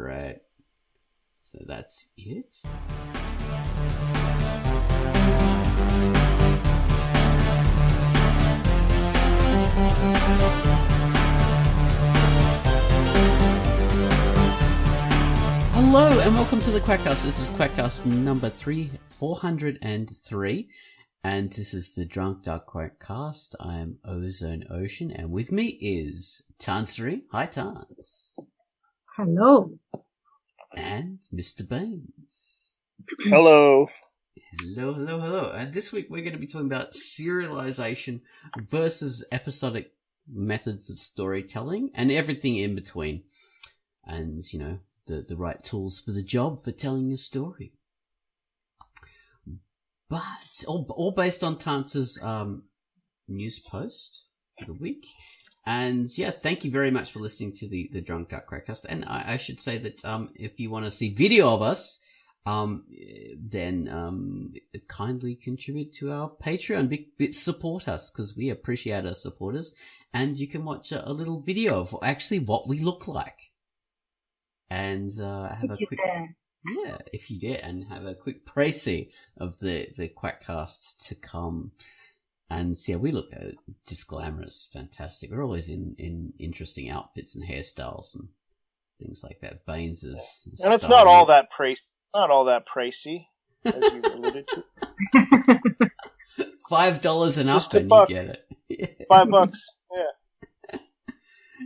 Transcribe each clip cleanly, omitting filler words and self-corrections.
Right. So that's it. Hello and welcome to the Quackcast. This is Quackcast number 403, and this is the Drunk Duck Quackcast. I am Ozone Ocean, and with me is Tansri. Hi, Tans. Hello. And Mr. Baines. Hello. Hello. And this week we're going to be talking about serialization versus episodic methods of storytelling and everything in between. And, you know, the right tools for the job for telling a story. But, all based on Tans's news post for the week. And yeah, thank you very much for listening to the Drunk Duck Quackcast. And I should say that if you want to see video of us, then kindly contribute to our Patreon. Support us, because we appreciate our supporters. And you can watch a little video of actually what we look like. And have a quick... Yeah, if you dare, and have a quick précis of the Quackcast to come. And yeah, we look just glamorous, fantastic. We're always in interesting outfits and hairstyles and things like that. Baines is... And it's not all that pricey, as you alluded to. $5 and up and you get it. $5, yeah.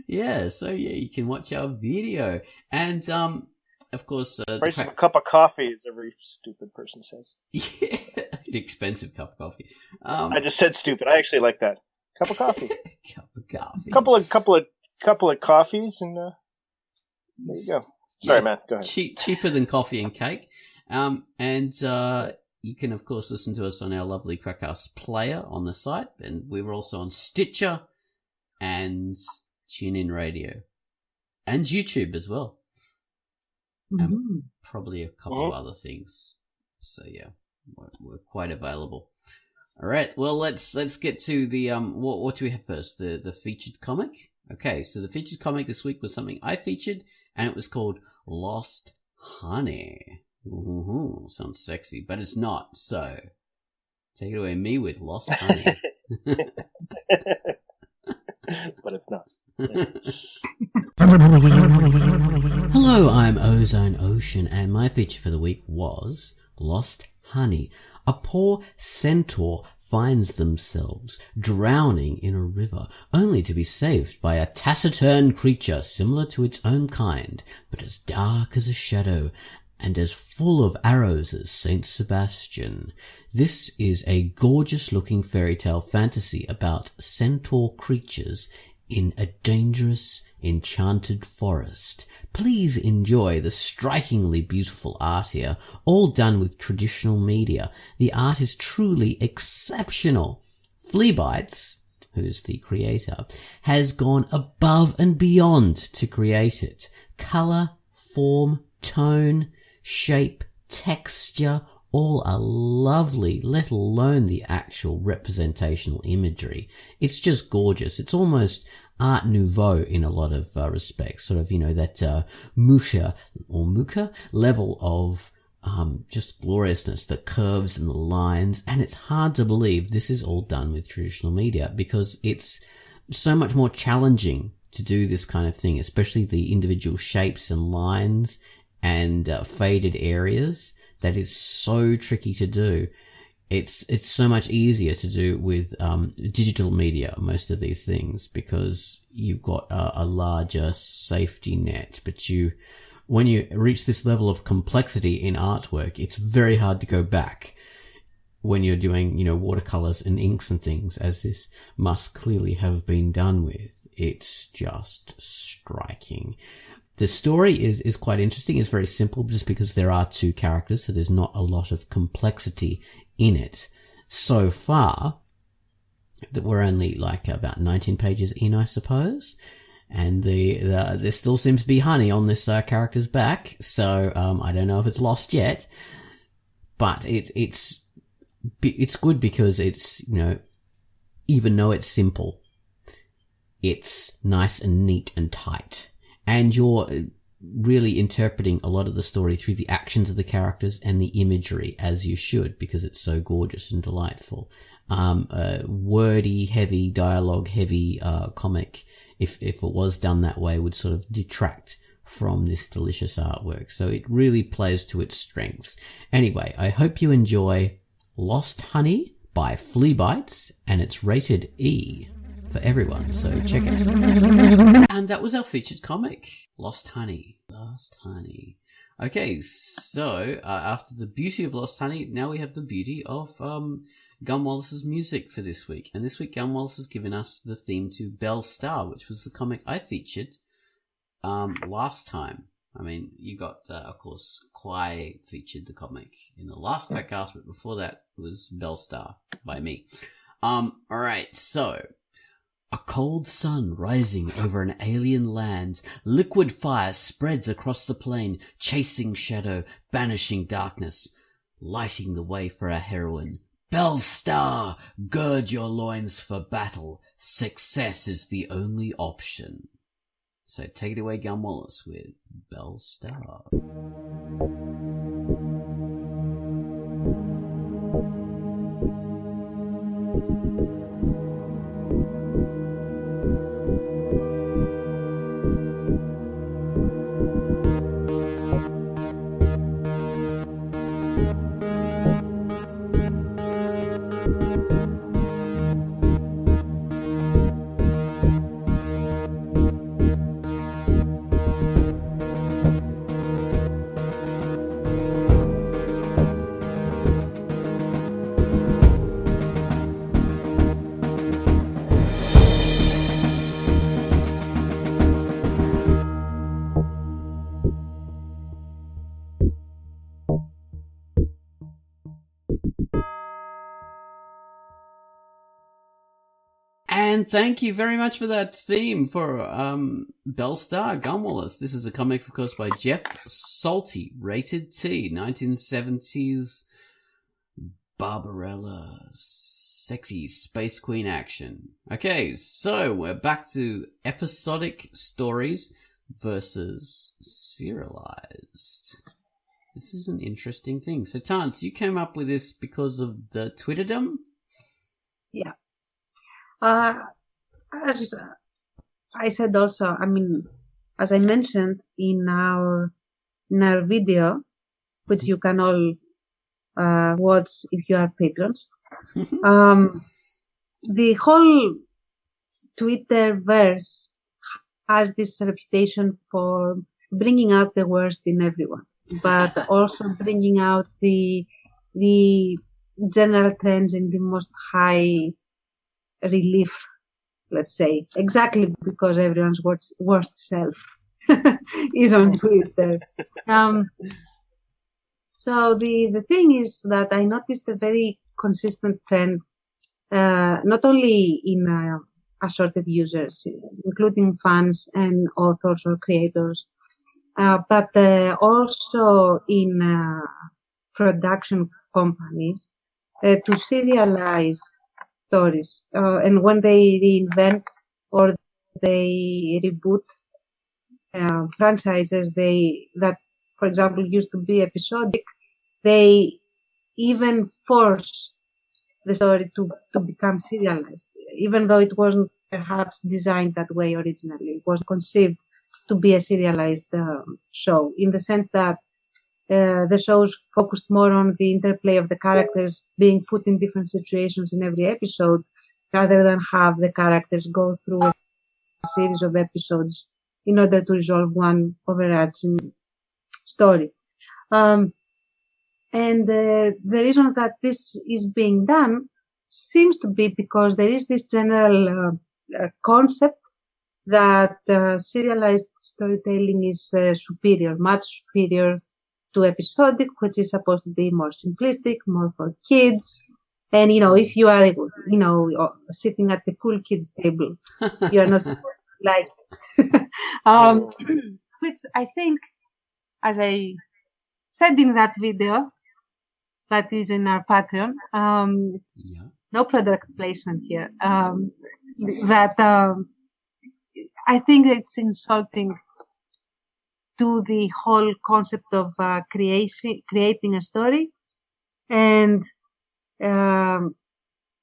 Yeah, so yeah, you can watch our video. And, of course... price of a cup of coffee, as every stupid person says. Yeah, an expensive cup of coffee. I just said stupid. I actually like that. Cup of coffee. Cup of coffee. Couple of coffees, and there you go. Sorry, man. Go ahead. Cheaper than coffee and cake. And you can, of course, listen to us on our lovely Quackcast player on the site. And we were also on Stitcher and TuneIn Radio. And YouTube as well. And probably a couple of other things. So yeah, we're quite available. All right. Well, let's get to the what do we have first? The featured comic. Okay, so the featured comic this week was something I featured, and it was called Lost Honey. Ooh, sounds sexy, but it's not. So take it away, me with Lost Honey. But it's not. Hello, I'm Ozone Ocean, and my feature for the week was Lost Honey. A poor centaur finds themselves drowning in a river, only to be saved by a taciturn creature similar to its own kind, but as dark as a shadow and as full of arrows as Saint Sebastian. This is a gorgeous-looking fairy tale fantasy about centaur creatures in a dangerous, enchanted forest. Please enjoy the strikingly beautiful art here, all done with traditional media. The art is truly exceptional. Fleabites, who's the creator, has gone above and beyond to create it. Colour, form, tone, shape, texture, all are lovely, let alone the actual representational imagery. It's just gorgeous. It's almost Art Nouveau in a lot of respects, sort of, you know, that mucha level of just gloriousness, the curves and the lines. And it's hard to believe this is all done with traditional media, because it's so much more challenging to do this kind of thing, especially the individual shapes and lines and faded areas. That is so tricky to do. It's so much easier to do with digital media, most of these things, because you've got a larger safety net. But when you reach this level of complexity in artwork, it's very hard to go back when you're doing, you know, watercolors and inks and things, as this must clearly have been done with. It's just striking. The story is quite interesting. It's very simple just because there are two characters, so there's not a lot of complexity in it. So far, that we're only like about 19 pages in, I suppose. And there still seems to be honey on this character's back, so I don't know if it's lost yet. But it's good because it's, you know, even though it's simple, it's nice and neat and tight. And your really interpreting a lot of the story through the actions of the characters and the imagery, as you should, because it's so gorgeous and delightful. Wordy, heavy, dialogue heavy comic, if it was done that way, would sort of detract from this delicious artwork. So it really plays to its strengths. Anyway, I hope you enjoy Lost Honey by Flea Bites, and it's rated E for everyone, so check it. And that was our featured comic, Lost Honey. Lost Honey. Okay, so after the beauty of Lost Honey, now we have the beauty of Gun Wallace's music for this week. And this week, Gun Wallace has given us the theme to Belle Star, which was the comic I featured last time. I mean, you got, of course, Quai featured the comic in the last podcast, but before that was Belle Star by me. Alright, so a cold sun rising over an alien land, liquid fire spreads across the plain, chasing shadow, banishing darkness, lighting the way for our heroine. Belle Star, gird your loins for battle. Success is the only option. So take it away, Gun Wallace, with Belle Star. And thank you very much for that theme for Belle Star, Gun Wallace. This is a comic, of course, by Jeff Salty, rated T, 1970s Barbarella, sexy space queen action. Okay, so we're back to episodic stories versus serialized. This is an interesting thing. So, Tance, you came up with this because of the Twitterdom? Yeah. As I said also, I mean, as I mentioned in our video, which you can all watch if you are patrons, the whole Twitterverse has this reputation for bringing out the worst in everyone, but also bringing out the general trends in the most high relief, let's say, exactly because everyone's worst self is on Twitter. So the thing is that I noticed a very consistent trend, not only in assorted users, including fans and authors or creators, but also in production companies to serialize stories. And when they reinvent or they reboot franchises that, for example, used to be episodic, they even force the story to become serialized, even though it wasn't perhaps designed that way originally. It was conceived to be a serialized show, in the sense that the shows focused more on the interplay of the characters being put in different situations in every episode, rather than have the characters go through a series of episodes in order to resolve one overarching story. And the reason that this is being done seems to be because there is this general concept that serialized storytelling is superior, much superior to episodic, which is supposed to be more simplistic, more for kids. And, if you are, sitting at the cool kids table, you're not supposed to like it. Which I think, as I said in that video, that is in our Patreon, no product placement here, that I think it's insulting do the whole concept of creating a story. And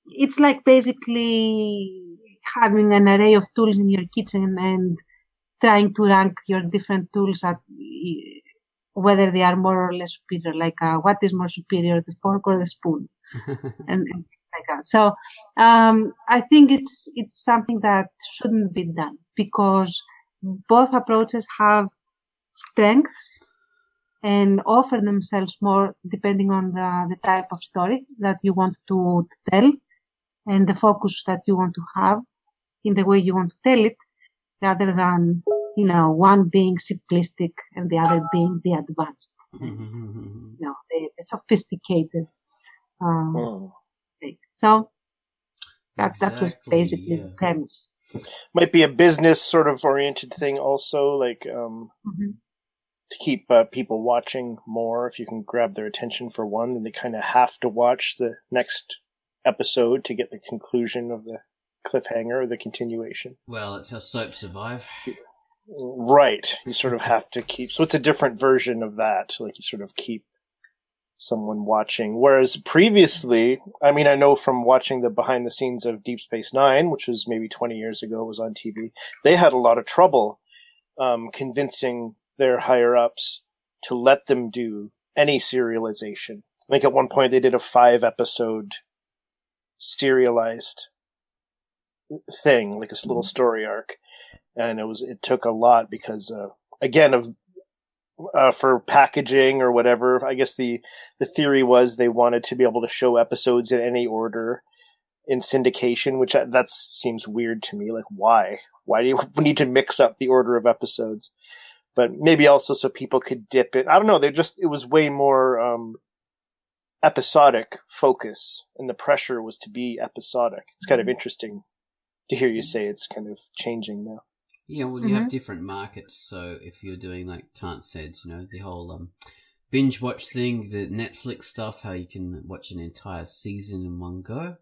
it's like basically having an array of tools in your kitchen and trying to rank your different tools at whether they are more or less superior, like what is more superior, the fork or the spoon, and like that. So I think it's something that shouldn't be done because both approaches have strengths and offer themselves more depending on the type of story that you want to tell and the focus that you want to have in the way you want to tell it, rather than, one being simplistic and the other being the advanced, the sophisticated thing. So that was basically the premise. Might be a business sort of oriented thing also, like to keep people watching more. If you can grab their attention for one, then they kind of have to watch the next episode to get the conclusion of the cliffhanger or the continuation. Well, it's how soaps survive. Right. You sort of have to keep... So it's a different version of that. Like you sort of keep someone watching. Whereas previously, I mean, I know from watching the behind the scenes of Deep Space Nine, which was maybe 20 years ago, was on TV, they had a lot of trouble convincing their higher-ups to let them do any serialization. I think at one point they did a 5-episode serialized thing, like a little story arc. And it took a lot because, again, for packaging or whatever. I guess the theory was they wanted to be able to show episodes in any order in syndication, which that seems weird to me. Like, why? Why do you need to mix up the order of episodes? But maybe also so people could dip it. I don't know. It was way more episodic focus, and the pressure was to be episodic. It's kind of interesting to hear you say it's kind of changing now. Yeah, well, you have different markets. So if you're doing, like Tant said, the whole binge watch thing, the Netflix stuff, how you can watch an entire season in one go.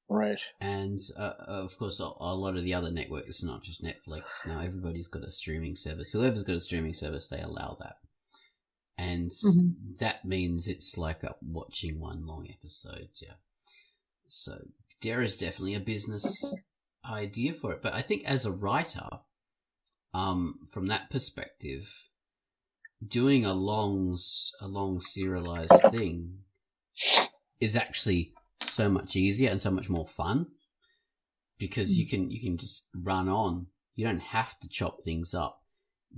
Right. And, of course, a lot of the other networks, not just Netflix. Now everybody's got a streaming service. Whoever's got a streaming service, they allow that. And that means it's like watching one long episode, yeah. So there is definitely a business idea for it. But I think as a writer, from that perspective, doing a long serialized thing is actually so much easier and so much more fun because you can just run on. You don't have to chop things up.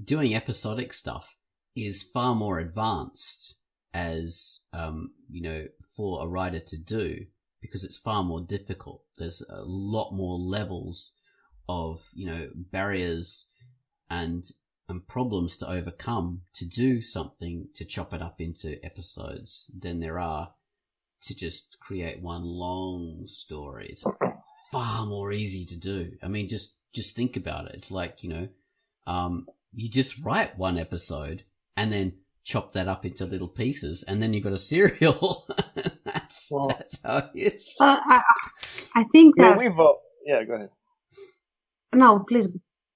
Doing episodic stuff is far more advanced as for a writer to do because it's far more difficult. There's a lot more levels of barriers and problems to overcome to do something, to chop it up into episodes than there are to just create one long story. It's far more easy to do. I mean, just think about it. It's like, you just write one episode and then chop that up into little pieces, and then you've got a serial. That's how it is. I think that... Yeah, go ahead. No, please,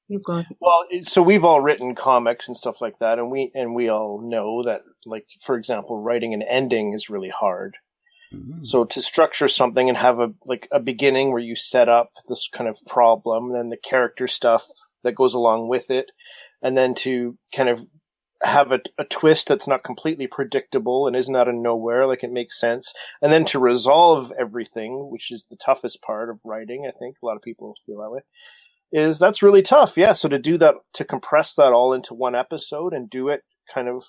you go ahead. Well, so we've all written comics and stuff like that, and we all know that, like, for example, writing an ending is really hard. So to structure something and have a beginning where you set up this kind of problem, and then the character stuff that goes along with it, and then to kind of have a twist that's not completely predictable and isn't out of nowhere, like it makes sense, and then to resolve everything, which is the toughest part of writing. I think a lot of people feel that way. That's really tough. Yeah. So to do that, to compress that all into one episode and do it kind of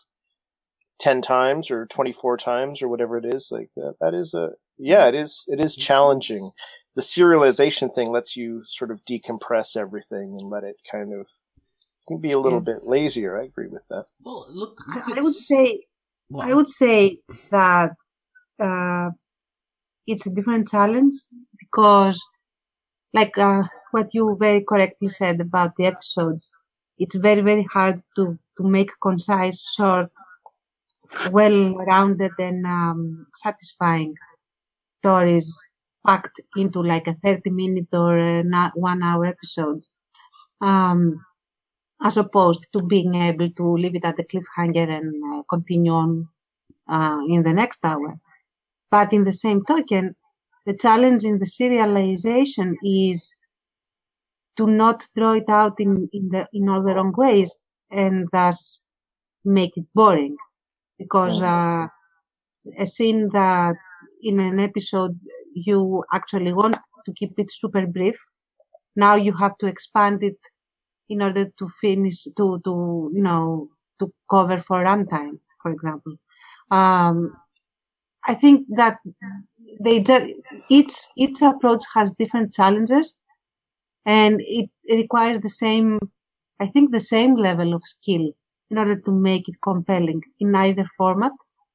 10 times or 24 times or whatever it is, like that is it is challenging. The serialization thing lets you sort of decompress everything and let it kind of can be a little bit lazier. I agree with that. Well, look I would say that it's a different challenge because, like what you very correctly said about the episodes, it's very, very hard to make concise, short, well-rounded and satisfying stories packed into like a 30-minute or a 1-hour episode. as opposed to being able to leave it at the cliffhanger and continue on in the next hour. But in the same token, the challenge in the serialization is to not draw it out in all the wrong ways and thus make it boring. Because a scene that in an episode you actually want to keep it super brief, now you have to expand it in order to finish, to cover for runtime, for example. I think that each approach has different challenges, and it requires the same level of skill in order to make it compelling in either format.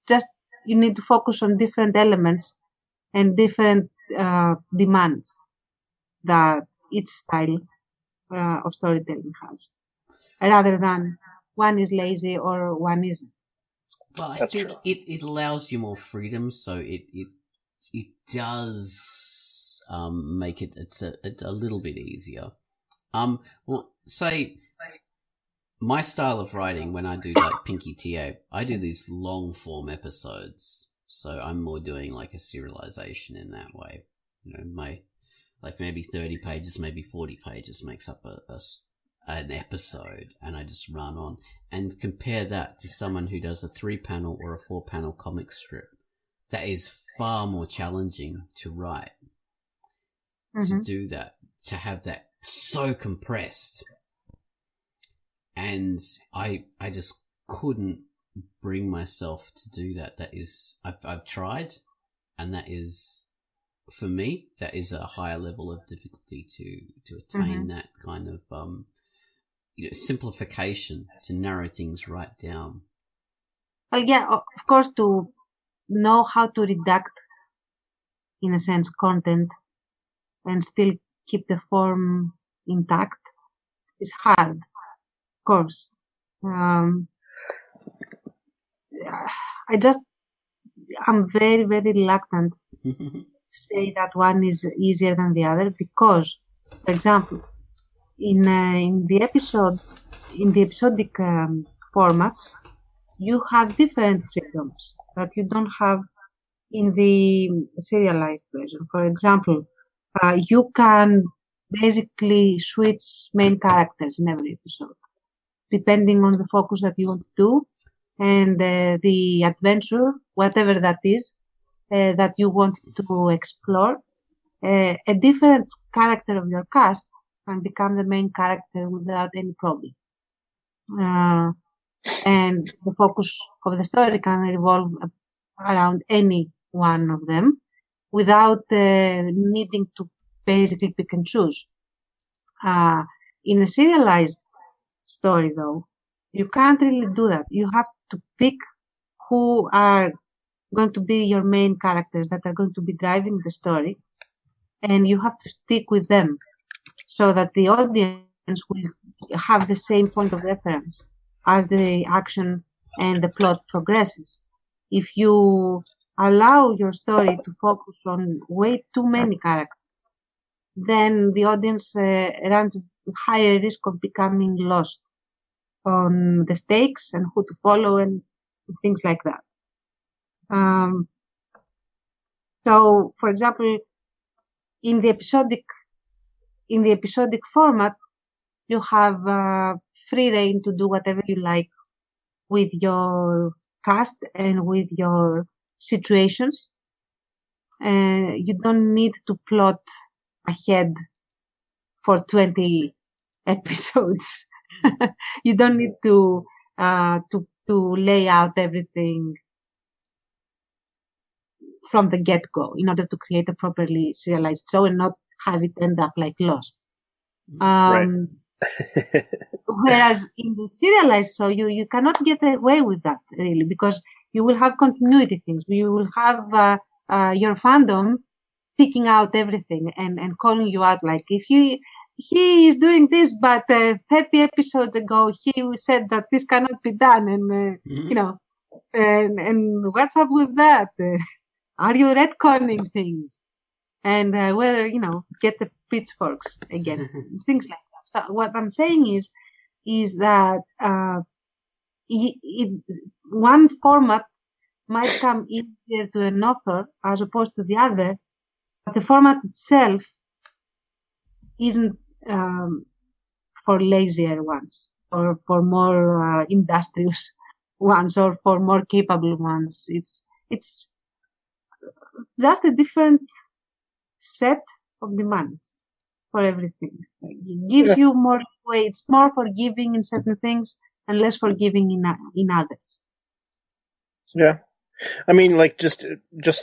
Just you need to focus on different elements and different demands that each style of storytelling has, rather than one is lazy or one isn't. Well, I think it allows you more freedom, so it does make it a little bit easier. Well, say my style of writing, when I do like Pinky TA, I do these long form episodes, so I'm more doing like a serialization in that way. You know, my like maybe 30 pages, maybe 40 pages makes up an episode, and I just run on. And compare that to someone who does a 3-panel or a 4-panel comic strip. That is far more challenging to write. To do that, to have that so compressed. And I just couldn't bring myself to do that. That is, I've tried, and that is, for me, that is a higher level of difficulty to attain that kind of simplification, to narrow things right down. Well, yeah, of course, to know how to redact, in a sense, content and still keep the form intact is hard, of course. I'm very, very reluctant to say that one is easier than the other because, for example, in the episodic format, you have different freedoms that you don't have in the serialized version. For example, you can basically switch main characters in every episode, depending on the focus that you want to do and the adventure, whatever that is, that you want to explore. A different character of your cast can become the main character without any problem. And the focus of the story can revolve around any one of them without needing to basically pick and choose. In a serialized story, though, you can't really do that. You have to pick who are going to be your main characters that are going to be driving the story, and you have to stick with them so that the audience will have the same point of reference as the action and the plot progresses. If you allow your story to focus on way too many characters, then the audience runs higher risk of becoming lost on the stakes and who to follow and things like that. So, for example, in the episodic format, you have free reign to do whatever you like with your cast and with your situations. You don't need to plot ahead for 20 episodes. You don't need to lay out everything from the get-go in order to create a properly serialized show and not have it end up like Lost. Right. Whereas in the serialized show, you cannot get away with that really, because you will have continuity things. You will have your fandom picking out everything and calling you out, like, if he is doing this, but 30 episodes ago he said that this cannot be done, and and what's up with that? Are you retconning things? And get the pitchforks against things like that. So what I'm saying is, is that one format might come easier to an author as opposed to the other, but the format itself isn't for lazier ones or for more industrious ones or for more capable ones. It's just a different set of demands for everything. It gives you more way. It's more forgiving in certain things and less forgiving in others. Yeah. I mean, like just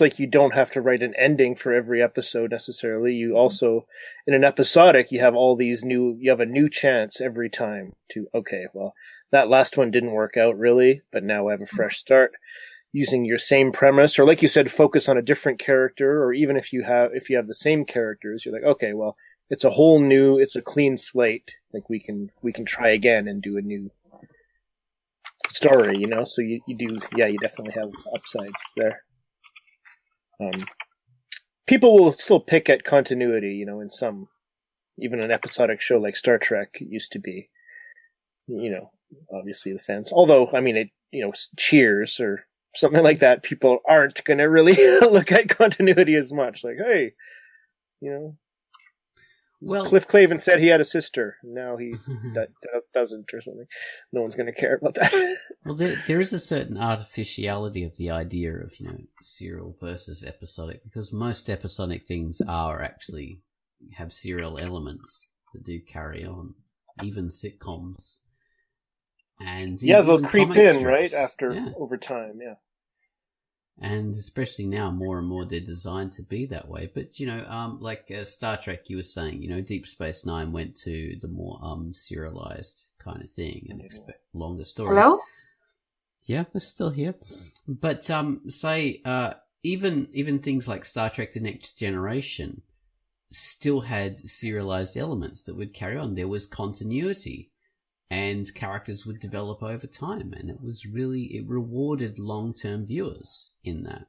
like you don't have to write an ending for every episode necessarily. You also, in an episodic, you have a new chance every time to, okay, well, that last one didn't work out really, but now I have a fresh start using your same premise, or like you said, focus on a different character, or even if you have the same characters, you're like, okay, well, it's a clean slate. Like we can try again and do a new story, so you definitely have upsides there. People will still pick at continuity, in some, even an episodic show like Star Trek used to be, obviously the fans, although, I mean, Cheers or something like that, people aren't going to really look at continuity as much, like, hey, well, Cliff Clavin said he had a sister. Now he doesn't, or something. No one's going to care about that. Well, there is a certain artificiality of the idea of serial versus episodic, because most episodic things are actually have serial elements that do carry on, even sitcoms. And they'll creep in right after over time. Yeah. And especially now, more and more they're designed to be that way. But, like Star Trek, you were saying, Deep Space Nine went to the more serialized kind of thing and expect longer stories. Hello? Yeah, we're still here. But say even things like Star Trek The Next Generation still had serialized elements that would carry on. There was continuity. And characters would develop over time, and it rewarded long-term viewers in that.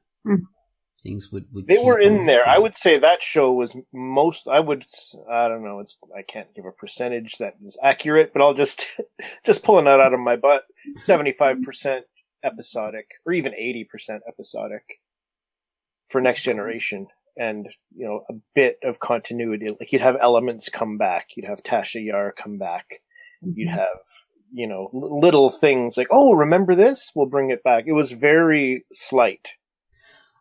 Things would they were in there. I would say that show was I don't know, I can't give a percentage that is accurate, but I'll just pulling that out of my butt. 75% episodic, or even 80% episodic for Next Generation, and a bit of continuity. Like you'd have elements come back, you'd have Tasha Yar come back. You'd have, little things like, oh, remember this? We'll bring it back. It was very slight.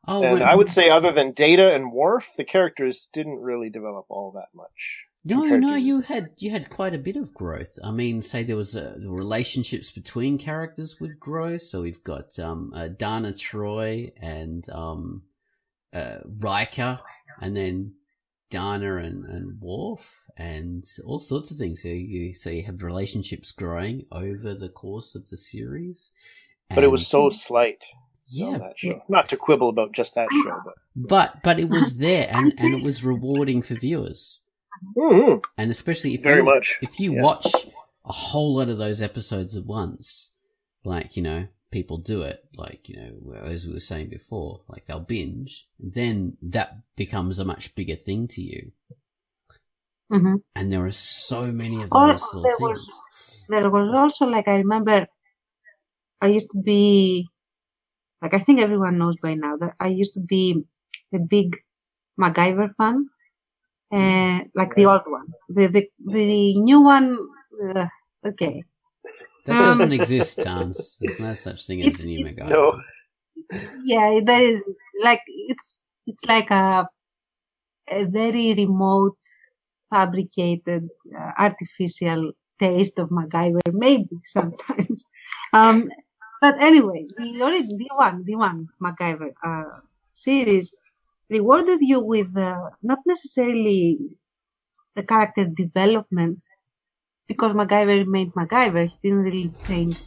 I would say other than Data and Worf, the characters didn't really develop all that much. No, you had quite a bit of growth. I mean, say there was the relationships between characters would grow. So we've got Dana Troy and Riker, and then Dana and Worf, and all sorts of things. So you have relationships growing over the course of the series. But it was so slight. Yeah. On that show. Yeah. Not to quibble about just that show, but it was there, and it was rewarding for viewers. Mm-hmm. And especially if you watch a whole lot of those episodes at once, like, people do it, like, as we were saying before, like they'll binge, then that becomes a much bigger thing to you. Mm-hmm. And there are so many of those little things. There was also, like, I remember I used to be, like, I think everyone knows by now that I used to be a big MacGyver fan, like the old one. The new one, okay. That doesn't exist, Chance. There's no such thing as a new MacGyver. No. Yeah, there is. Like, it's like a very remote, fabricated, artificial taste of MacGyver, maybe sometimes. But anyway, the one MacGyver series rewarded you with not necessarily the character development, because MacGyver remained MacGyver. He didn't really change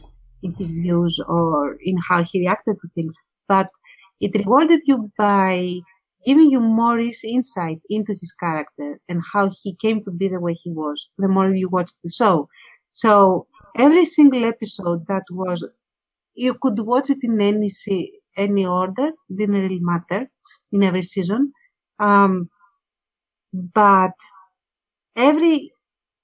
in his views or in how he reacted to things, but it rewarded you by giving you more insight into his character and how he came to be the way he was the more you watched the show. So every single episode that was, you could watch it in any order, didn't really matter in every season. But every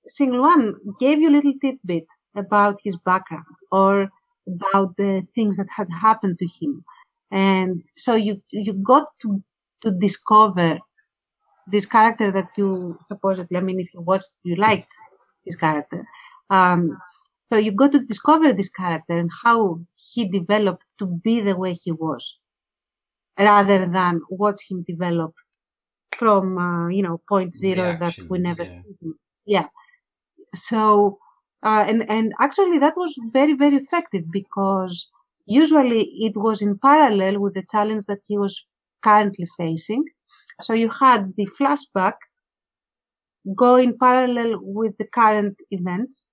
single one gave you a little tidbit about his background or about the things that had happened to him. And so you got to discover this character that you supposedly, I mean, if you watched, you liked this character. So you got to discover this character and how he developed to be the way he was, rather than watch him develop from, point zero that we never see him. Yeah. So, and actually that was very, very effective, because usually it was in parallel with the challenge that he was currently facing. So you had the flashback go in parallel with the current events,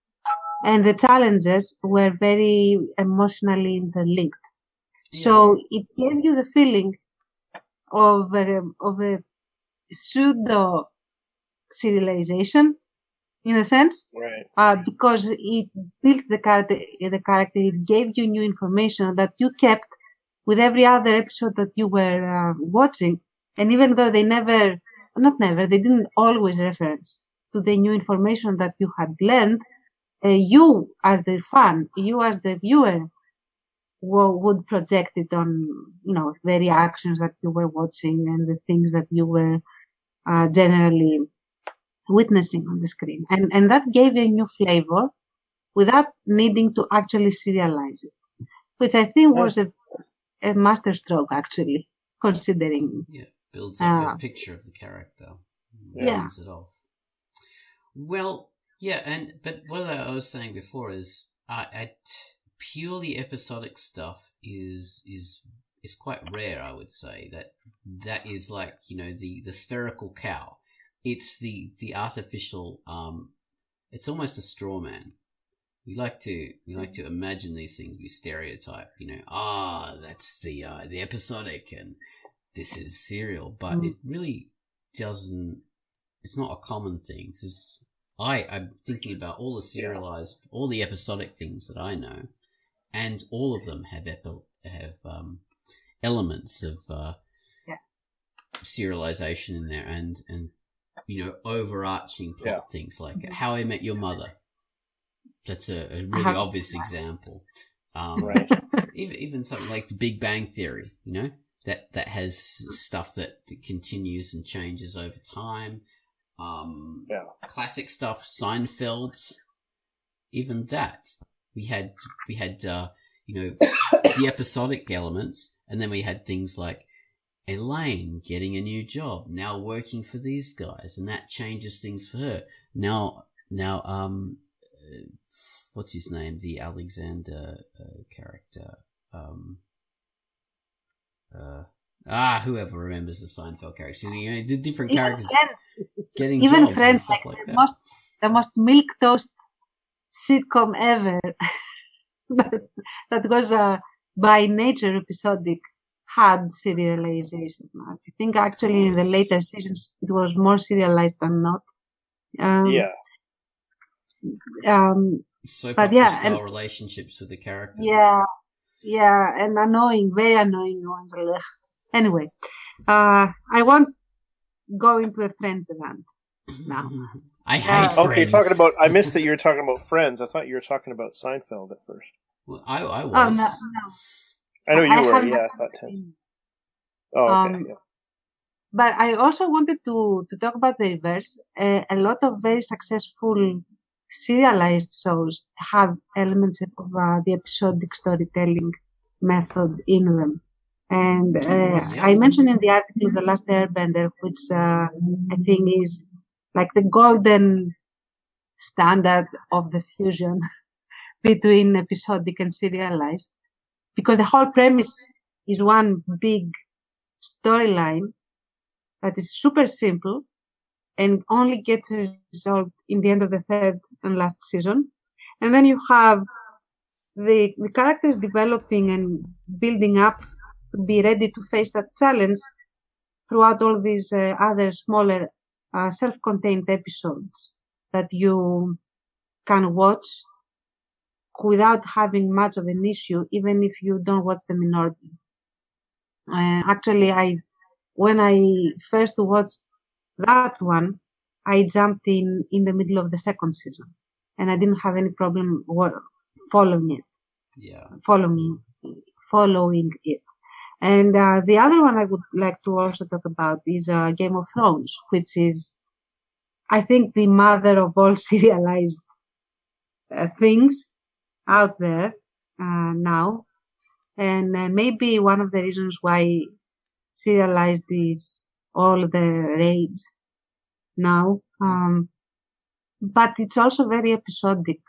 and the challenges were very emotionally interlinked. Yeah. So it gave you the feeling of a pseudo serialization, in a sense, right? Because it built the character. It gave you new information that you kept with every other episode that you were watching. And even though they didn't always reference to the new information that you had learned, you as the fan, you as the viewer, would project it on, the reactions that you were watching and the things that you were generally witnessing on the screen. And that gave a new flavor without needing to actually serialize it, which I think was a masterstroke, actually, considering. Yeah, builds up a picture of the character. Builds it off. Well, yeah, but what I was saying before is purely episodic stuff is quite rare, I would say. That is like, the spherical cow. It's the artificial, it's almost a straw man. We like to imagine these things, we stereotype, that's the episodic and this is serial, but it really doesn't, it's not a common thing. I'm thinking about all the serialized, all the episodic things that I know, and all of them have elements of serialization in there, and overarching plot things like How I Met Your Mother. That's a really obvious example. Right. Even something like The Big Bang Theory, that has stuff that continues and changes over time. Classic stuff, Seinfeld, even that. We had the episodic elements, and then we had things like Elaine getting a new job, now working for these guys, and that changes things for her. Now, what's his name? The Alexander character. Whoever remembers the Seinfeld character. The different characters getting even jobs Friends, and stuff like that. The most milquetoast sitcom ever. that was by nature episodic, had serialization. I think actually in the later seasons it was more serialized than not. Soap opera style relationships with the characters. Yeah, and annoying, very annoying ones. Anyway, I won't go into a Friends event now. I hate Friends. Okay, I missed that you were talking about Friends. I thought you were talking about Seinfeld at first. Well, I was. Oh, no. I know you were, yeah. I thought Tense. Oh, okay. But I also wanted to talk about the reverse. A lot of very successful serialized shows have elements of the episodic storytelling method in them. And I mentioned in the article The Last Airbender, which I think is like the golden standard of the fusion between episodic and serialized, because the whole premise is one big storyline that is super simple and only gets resolved in the end of the third and last season. And then you have the characters developing and building up to be ready to face that challenge throughout all these other smaller self-contained episodes that you can watch without having much of an issue, even if you don't watch them in order. Actually, when I first watched that one, I jumped in the middle of the second season. and I didn't have any problem following it. Yeah. Following it. And the other one I would like to also talk about is Game of Thrones, which is, I think, the mother of all serialized things out there now. And maybe one of the reasons why serialized is all the rage now. But it's also very episodic,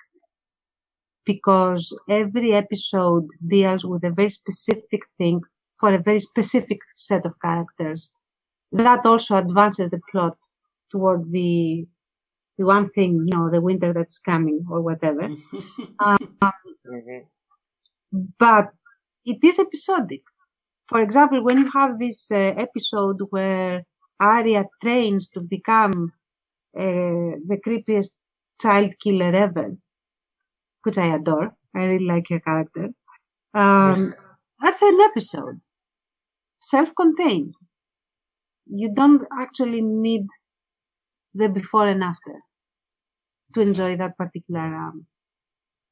because every episode deals with a very specific thing for a very specific set of characters. That also advances the plot towards the one thing, the winter that's coming or whatever. But it is episodic. For example, when you have this episode where Arya trains to become the creepiest child killer ever, which I adore. I really like her character. That's an episode. Self-contained. You don't actually need the before and after to enjoy that particular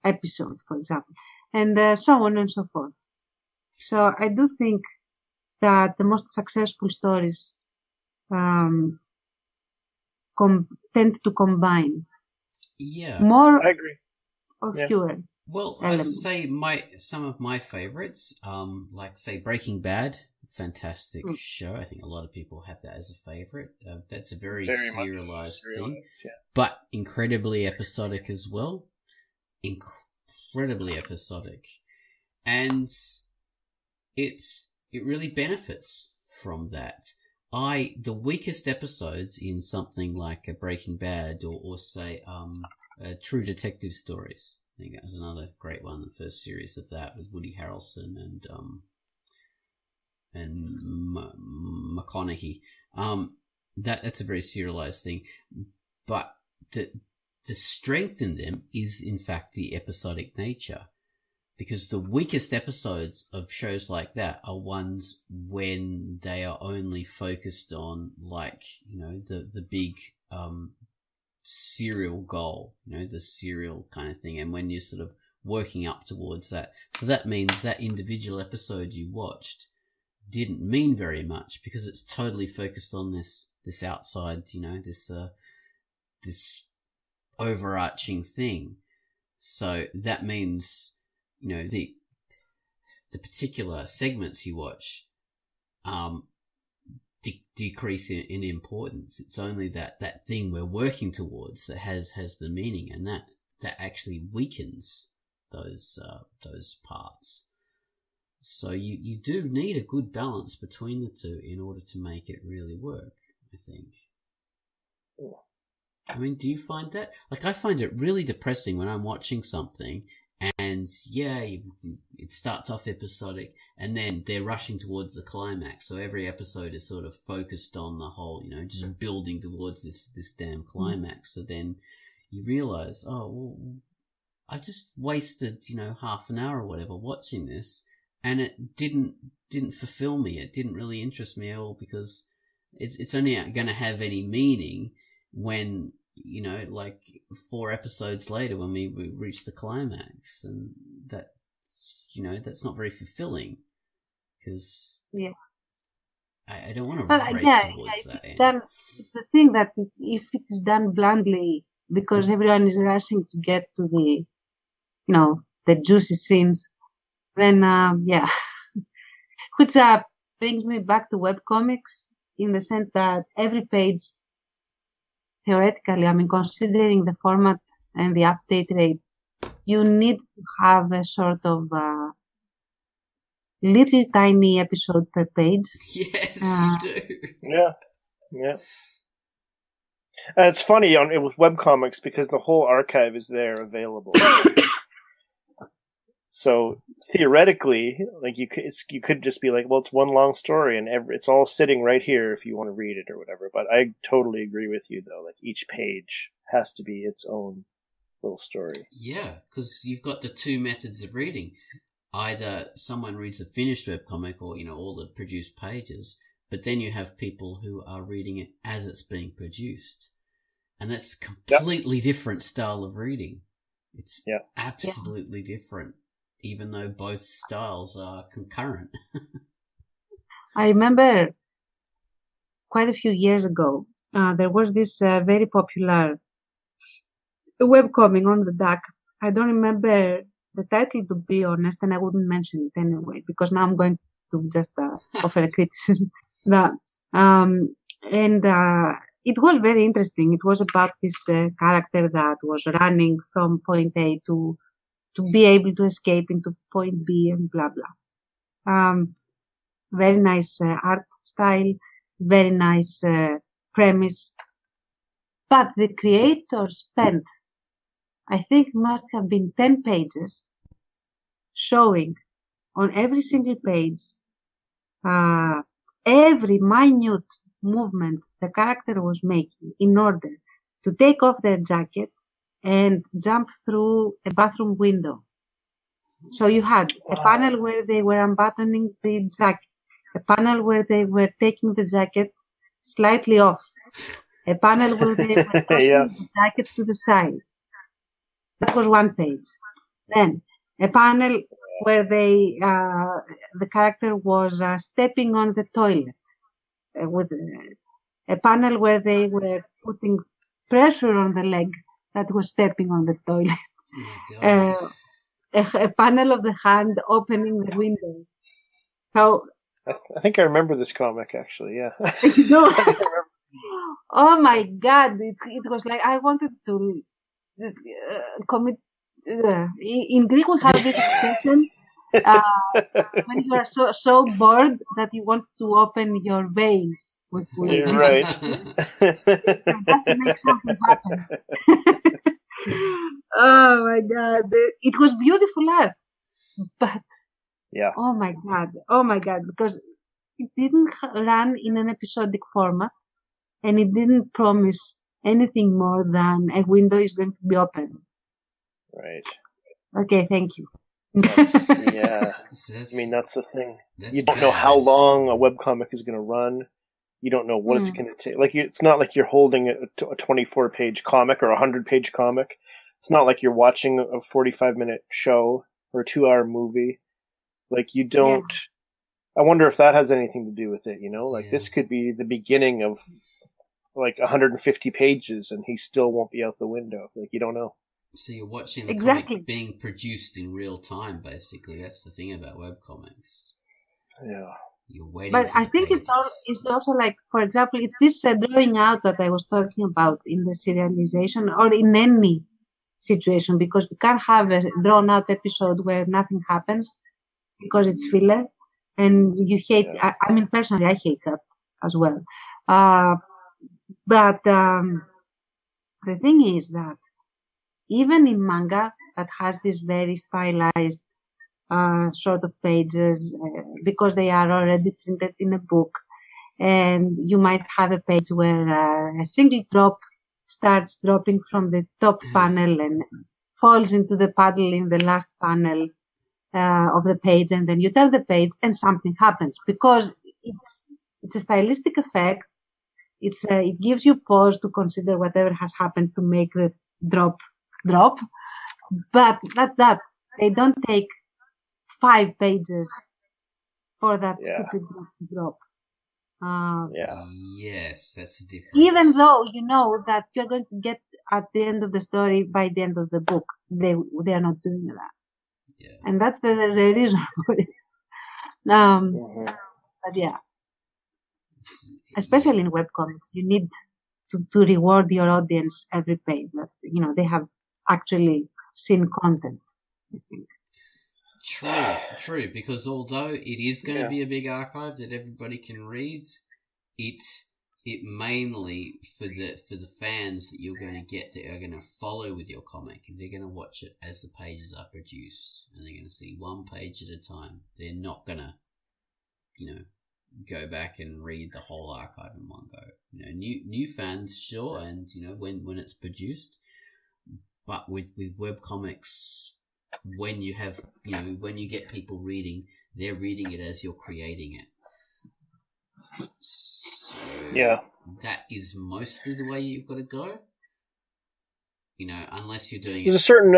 episode, for example. And so on and so forth. So I do think that the most successful stories tend to combine more I agree. or fewer. Well, elements. I'd say some of my favorites, like say Breaking Bad, fantastic show. I think a lot of people have that as a favorite. That's a very serialized thing, but incredibly episodic as well. Incredibly episodic, and it really benefits from that. The weakest episodes in something like a Breaking Bad or say True Detective Stories. I think that was another great one. The first series of that with Woody Harrelson and McConaughey. That's a very serialized thing, but the strength in them is in fact the episodic nature, because the weakest episodes of shows like that are ones when they are only focused on the big serial goal, the serial kind of thing, and when you're sort of working up towards that. So that means that individual episode you watched didn't mean very much because it's totally focused on this outside, this overarching thing. So that means, the particular segments you watch decrease in importance. It's only that thing we're working towards that has the meaning, and that actually weakens those parts. So you do need a good balance between the two in order to make it really work, I think. I mean, do you find that? Like, I find it really depressing when I'm watching something and it starts off episodic and then they're rushing towards the climax. So every episode is sort of focused on the whole, just building towards this damn climax. So then you realize, oh, well, I just wasted, half an hour or whatever watching this, and it didn't fulfill me. It didn't really interest me at all, because it's only going to have any meaning when, like 4 episodes later when we reach the climax, and that's not very fulfilling, because I don't want to race towards that end. It's the thing that if it is done bluntly, because everyone is rushing to get to the, the juicy scenes, then which brings me back to webcomics, in the sense that every page, theoretically, considering the format and the update rate, you need to have a sort of little tiny episode per page. Yes, you do. Yeah. And it's funny with webcomics because the whole archive is there available. So theoretically, like you could just be like, well, it's one long story and it's all sitting right here if you want to read it or whatever. But I totally agree with you, though. Like, each page has to be its own little story. Yeah, because you've got the 2 methods of reading. Either someone reads a finished webcomic or, all the produced pages, but then you have people who are reading it as it's being produced. And that's a completely different style of reading. It's Yeah. absolutely different, even though both styles are concurrent. I remember quite a few years ago, there was this very popular webcomic on the DAC. I don't remember the title, to be honest, and I wouldn't mention it anyway, because now I'm going to just offer a criticism. And it was very interesting. It was about this character that was running from point A to be able to escape into point B and blah, blah. Very nice art style, very nice premise. But the creator spent, I think, must have been 10 pages showing on every single page every minute movement the character was making in order to take off their jacket and jump through a bathroom window. So you had a panel where they were unbuttoning the jacket, a panel where they were taking the jacket slightly off, a panel where they were tossing the jacket to the side. That was one page. Then a panel where the character was stepping on the toilet, with a panel where they were putting pressure on the leg that was stepping on the toilet. Oh, A panel of the hand opening the window. So I think I remember this comic, actually, yeah. you know, oh my God, it was like I wanted to just commit. In Greek, we have this expression when you are so bored that you want to open your veins. You're right. Just to make something happen. Oh my God, it was beautiful art, but yeah, oh my God, because it didn't run in an episodic format, and it didn't promise anything more than a window is going to be open. right. Okay, thank you. Yeah, I mean, that's the thing. You don't know how long a webcomic is going to run. You don't know what it's going to take. Like, it's not like you're holding a 24-page comic or a 100-page comic. It's not like you're watching a 45-minute show or a 2-hour movie. Like, you don't... Yeah. I wonder if that has anything to do with it, you know? Like, this could be the beginning of, like, 150 pages, and he still won't be out the window. Like, you don't know. So you're watching the comic being produced in real time, basically. That's the thing about webcomics. Yeah. You're waiting. But I think it's also like, for example, it's this drawing out that I was talking about in the serialization or in any situation, because you can't have a drawn out episode where nothing happens because it's filler, and you hate. I mean, personally, I hate that as well. But the thing is that even in manga that has this very stylized sort of pages, because they are already printed in a book, and you might have a page where a single drop starts dropping from the top panel and falls into the puddle in the last panel of the page, and then you turn the page and something happens, because it's a stylistic effect. It gives you pause to consider whatever has happened to make the drop, but that's that. They don't take 5 pages for that stupid drop. Yes, that's the difference. Even though you know that you're going to get at the end of the story by the end of the book, they are not doing that. Yeah. And that's the reason for it. But yeah, especially in webcomics, you need to reward your audience every page that they have actually seen content, I think. True, because although it is going to be a big archive that everybody can read, it mainly for the fans that you're going to get that are going to follow with your comic, and they're going to watch it as the pages are produced, and they're going to see one page at a time. They're not going to, go back and read the whole archive in one go. New fans, sure, and when it's produced, but with webcomics, when you have, when you get people reading, they're reading it as you're creating it. So that is mostly the way you've got to go. You know, unless you're doing There's it a certain,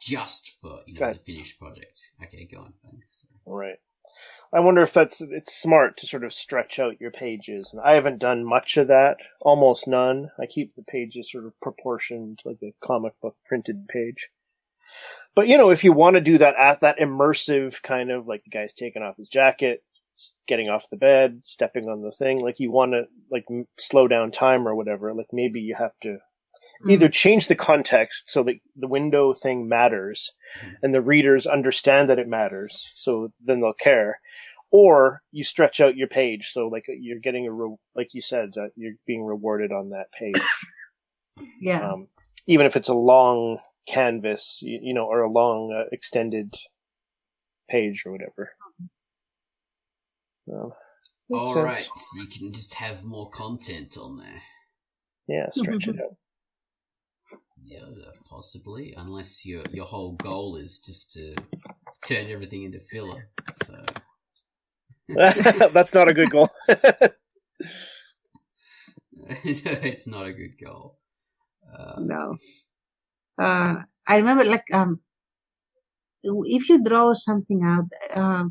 just for, you know, the finished project. Okay, go on. Thanks. Right. I wonder if it's smart to sort of stretch out your pages. And I haven't done much of that, almost none. I keep the pages sort of proportioned like a comic book printed page. But, you know, if you want to do that immersive kind of, like the guy's taking off his jacket, getting off the bed, stepping on the thing, like you want to like slow down time or whatever, like maybe you have to either change the context so that the window thing matters and the readers understand that it matters, so then they'll care, or you stretch out your page so like you're getting like you said, you're being rewarded on that page. Yeah. Even if it's a long canvas, you know, or a long extended page or whatever. All right, you can just have more content on there. Yeah, stretch it out. Yeah, possibly, unless your whole goal is just to turn everything into filler. So that's not a good goal. It's not a good goal. No. I remember, like, if you draw something out,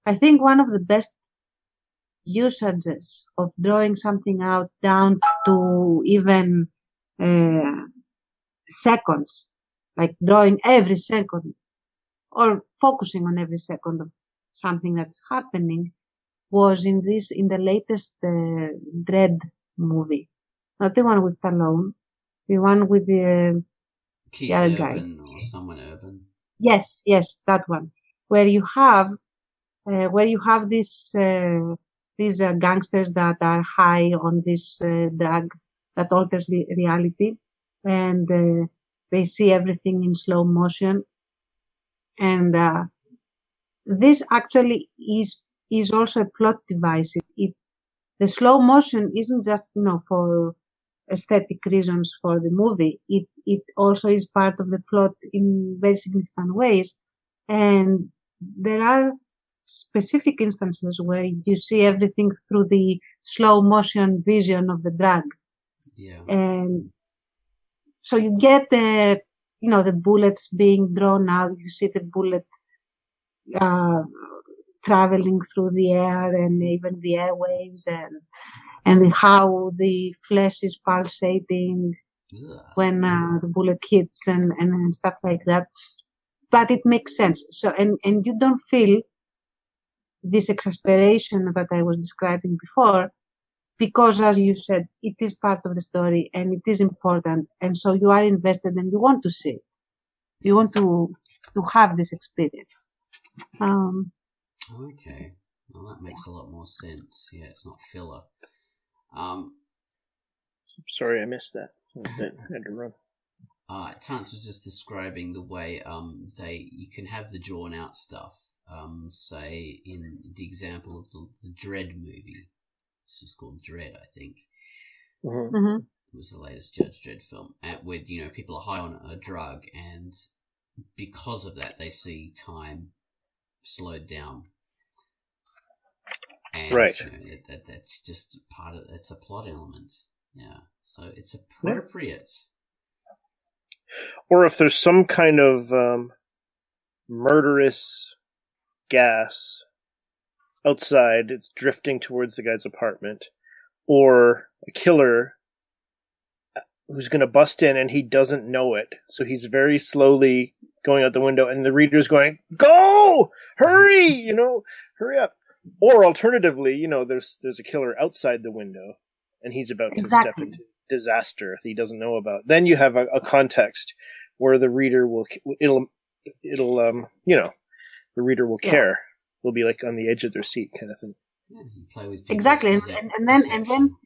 I think one of the best usages of drawing something out down to even seconds, like drawing every second or focusing on every second of something that's happening, was in the latest Dread movie. Not the one with Stallone, the one with the Keith other Urban guy. or someone Urban. Yes, that one, where you have these gangsters that are high on this drug that alters the reality, and they see everything in slow motion. And this actually is also a plot device. The slow motion isn't just, you know, for aesthetic reasons for the movie. It also is part of the plot in very significant ways. And there are specific instances where you see everything through the slow motion vision of the drug. Yeah. And so you get the bullets being drawn out. You see the bullet traveling through the air and even the airwaves, and how the flesh is pulsating when the bullet hits and stuff like that. But it makes sense. So and you don't feel this exasperation that I was describing before, because, as you said, it is part of the story and it is important, and so you are invested and you want to see it. You want to have this experience. Okay, well that makes a lot more sense. Yeah, it's not filler. Sorry, I missed that. I had to run. Tance was just describing the way you can have the drawn out stuff. Say in the example of the Dread movie. It's just called Dread, I think. Mm-hmm. It was the latest Judge Dredd film, where, you know, people are high on a drug, and because of that, they see time slowed down. And, right. You know, that's just part of it's a plot element. Yeah, so it's appropriate. Or if there's some kind of murderous gas outside, it's drifting towards the guy's apartment, or a killer who's going to bust in and he doesn't know it, so he's very slowly going out the window, and the reader's going, "Go! Hurry! You know, hurry up!" Or alternatively, you know, there's a killer outside the window, and he's about to step into disaster that he doesn't know about. Then you have a context where the reader the reader will care. Will be like on the edge of their seat, kind of thing. Yeah, you play with exactly, and then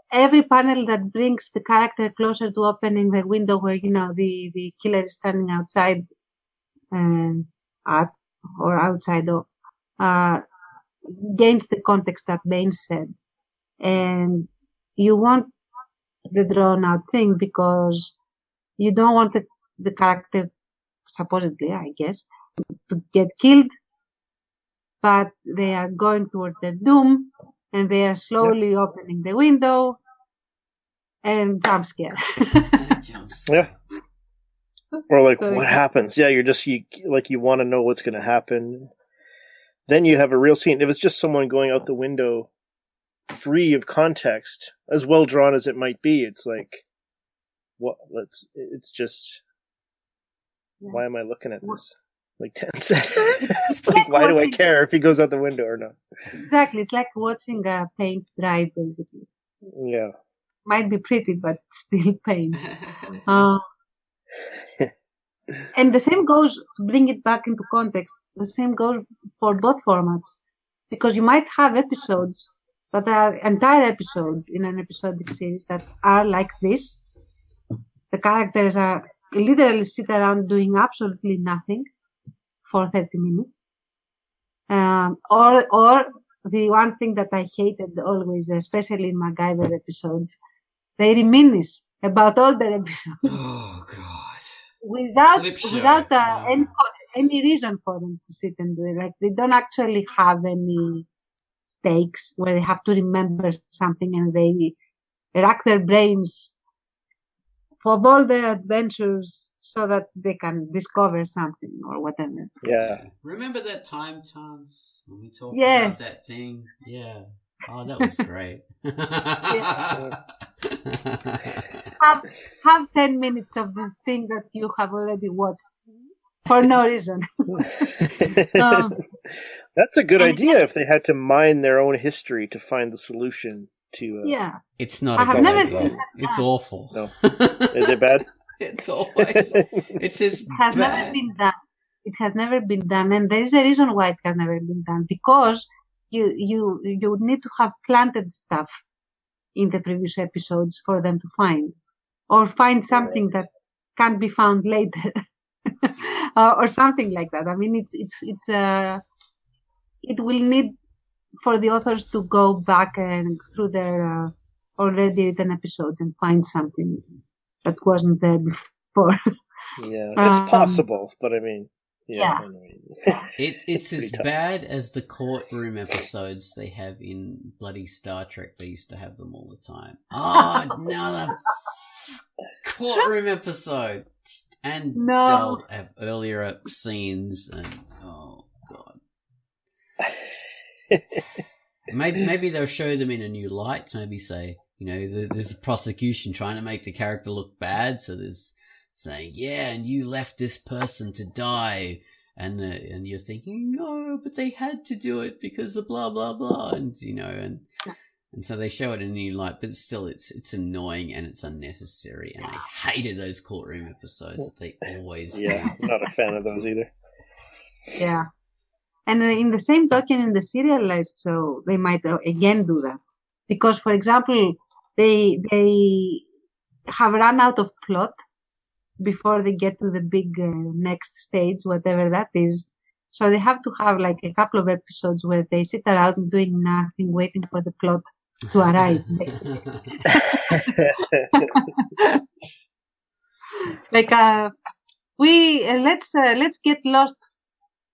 every panel that brings the character closer to opening the window where, you know, the killer is standing outside at or outside of gains the context that Bain said, and you want the drawn out thing because you don't want the character, supposedly, I guess, to get killed, but they are going towards their doom, and they are slowly opening the window, and jump scare. jump Yeah. Or like, So what happens? Yeah, you want to know what's going to happen. Then you have a real scene. If it's just someone going out the window, free of context, as well drawn as it might be, it's like, it's just, why am I looking at this? Like 10 seconds. It's like, why do I care if he goes out the window or not? Exactly. It's like watching paint dry, basically. Yeah. Might be pretty, but it's still paint. And the same goes, to bring it back into context, the same goes for both formats. Because you might have episodes that are entire episodes in an episodic series that are like this. The characters are literally sit around doing absolutely nothing for 30 minutes. Or the one thing that I hated always, especially in MacGyver episodes, they reminisce about all their episodes. Oh, God. Without any reason for them to sit and do it. Like, they don't actually have any stakes where they have to remember something and they rack their brains for all their adventures so that they can discover something or whatever. Yeah. Remember that time, Tans, when we talked Yes. about that thing? Yeah. Oh, that was great. Have 10 minutes of the thing that you have already watched for no reason. That's a good idea if they had to mine their own history to find the solution to... Yeah. It's not I a have good never idea. seen that. It's awful. No. Is it bad? It's always... It's just has bad. never been done. It has never been done, and there is a reason why it has never been done, because you would need to have planted stuff in the previous episodes for them to find, or find something that can be found later, or something like that. I mean, it will need for the authors to go back and through their already written episodes and find something that wasn't there before. Yeah, it's possible, but I mean, yeah. It's as tough. bad as the courtroom episodes they have in bloody Star Trek. They used to have them all the time. Oh, another courtroom episode. And they'll have earlier scenes, and oh god. Maybe they'll show them in a new light. Maybe say, there's the prosecution trying to make the character look bad, so there's saying, yeah, and you left this person to die, and you're thinking, no, but they had to do it because of blah blah blah, and and so they show it in a new light, but still, it's annoying and it's unnecessary, and I hated those courtroom episodes that they always do. I'm not a fan of those either. Yeah, and in the same token, in the serialized show, they might again do that, because, for example, they have run out of plot before they get to the big next stage, whatever that is. So they have to have like a couple of episodes where they sit around doing nothing, waiting for the plot to arrive. Like let's get lost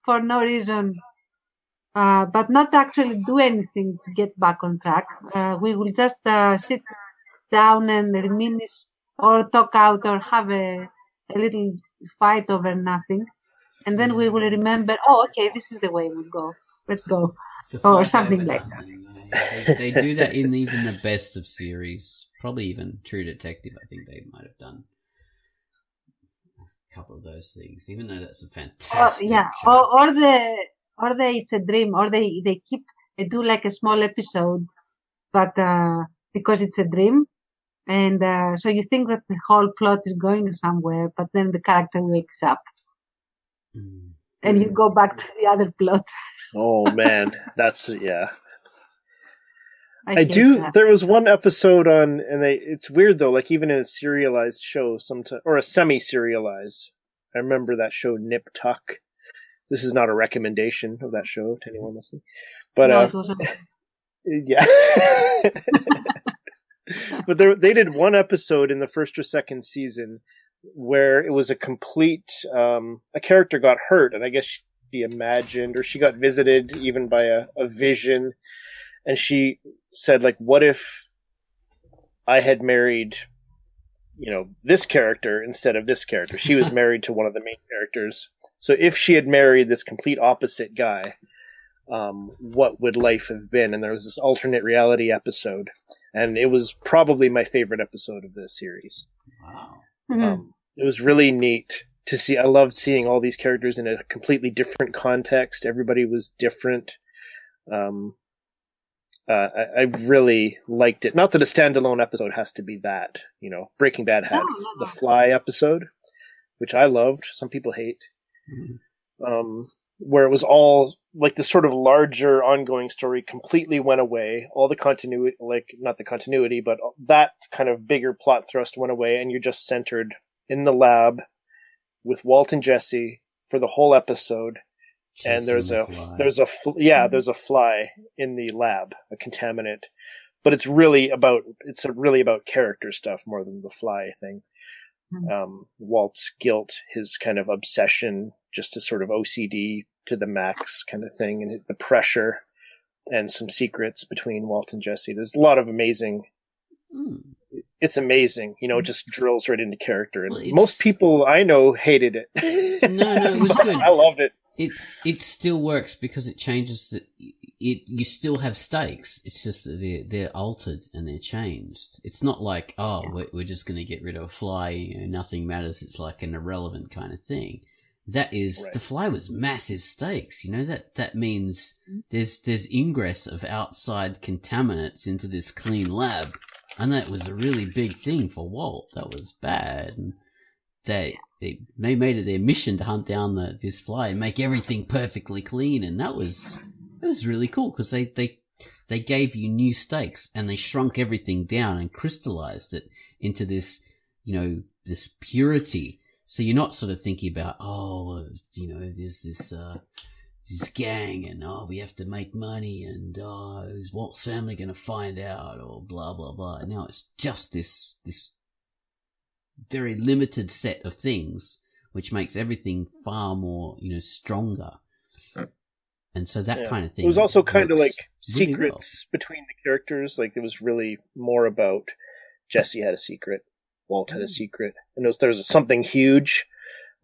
for no reason, but not actually do anything to get back on track. We will just sit down and reminisce or talk out or have a little fight over nothing, and then we will remember, okay, this is the way we go, let's go, or something like that. They do that in even the best of series, probably even True Detective. I think they might have done a couple of those things, even though that's a fantastic show. or the It's a Dream, or they do like a small episode, but because it's a dream. And so you think that the whole plot is going somewhere, but then the character wakes up. And you go back to the other plot. Oh, man. That's, yeah. I do. That. There was one episode on, and it's weird though, like even in a serialized show, or a semi-serialized, I remember that show Nip Tuck. This is not a recommendation of that show to anyone listening. But, no, it wasn't. Yeah. But they did one episode in the first or second season where it was a complete, a character got hurt, and I guess she imagined, or she got visited even by a vision, and she said, like, what if I had married this character instead of this character. She was married to one of the main characters. So if she had married this complete opposite guy, what would life have been? And there was this alternate reality episode, and it was probably my favorite episode of the series. Wow. Mhm. It was really neat to see. I loved seeing all these characters in a completely different context. Everybody was different. I really liked it. Not that a standalone episode has to be that. Breaking Bad had the Fly episode, which I loved. Some people hate. Where it was all like the sort of larger ongoing story completely went away. All the continuity, not the continuity, but that kind of bigger plot thrust went away, and you're just centered in the lab with Walt and Jesse for the whole episode. And there's a fly in the lab, a contaminant, but it's really about character stuff more than the fly thing. Walt's guilt, his kind of obsession, just a sort of OCD to the max kind of thing, and the pressure, and some secrets between Walt and Jesse. There's a lot of amazing. It's amazing, it just drills right into character, and most people I know hated it. No, it was good. I loved it. It still works because it changes you still have stakes. It's just that they're altered and they're changed. It's not like, we're just going to get rid of a fly, nothing matters. It's like an irrelevant kind of thing. That is, right. The Fly was massive stakes. That means there's ingress of outside contaminants into this clean lab. And that was a really big thing for Walt. That was bad. And they made it their mission to hunt down this fly and make everything perfectly clean, and it was really cool because they gave you new stakes, and they shrunk everything down and crystallized it into this this purity. So you're not sort of thinking about there's this gang, and we have to make money, and is Walt's family going to find out, or blah blah blah. Now it's just this very limited set of things, which makes everything far more, stronger. And so that kind of thing. It was also kind of like really secrets between the characters. Like, it was really more about Jesse had a secret, Walt had a secret, and there was something huge